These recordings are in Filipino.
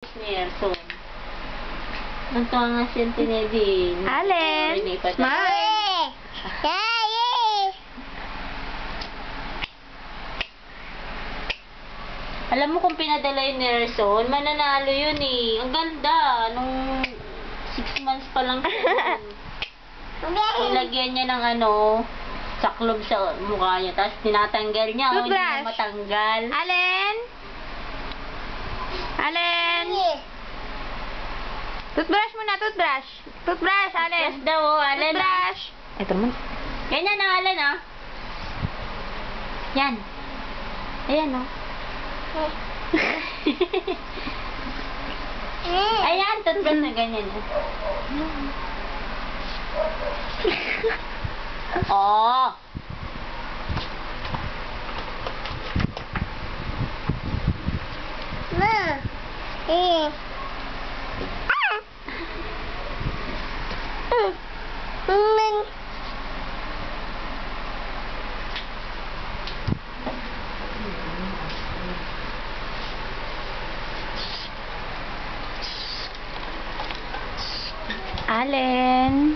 Ni Erson. Nantuwa nga si Tinedin. Allen! Smile! Alam mo kung pinadala yun ni Erson, mananalo yun eh. Ang ganda. Nung 6 months pa lang siya. Nilagyan niya ng saklob sa mukha niya. Tapos tinatanggal niya. Hindi niya matanggal. Allen! Allen! Toothbrush muna, toothbrush. Toothbrush, Allen. Yes daw, Allen. Toothbrush. Ito naman. Ganyan na, Allen, ah. Yan. Ayan, oh. Ayan, toothbrush na ganyan. Oh. Allen.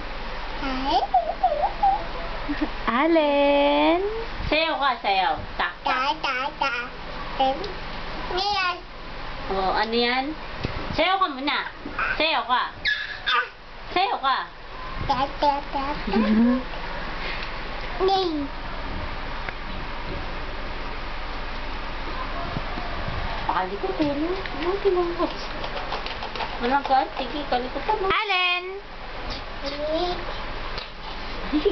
Allen. Sayaw ka, sayaw. Tak, tak. Oh, ano yan? Sayaw ka muna. Sayaw ka. Sayaw ka. Pakalikutin mo. Buti mo mo. Walang ka? Sige, kalikutan mo. Allen. Hindi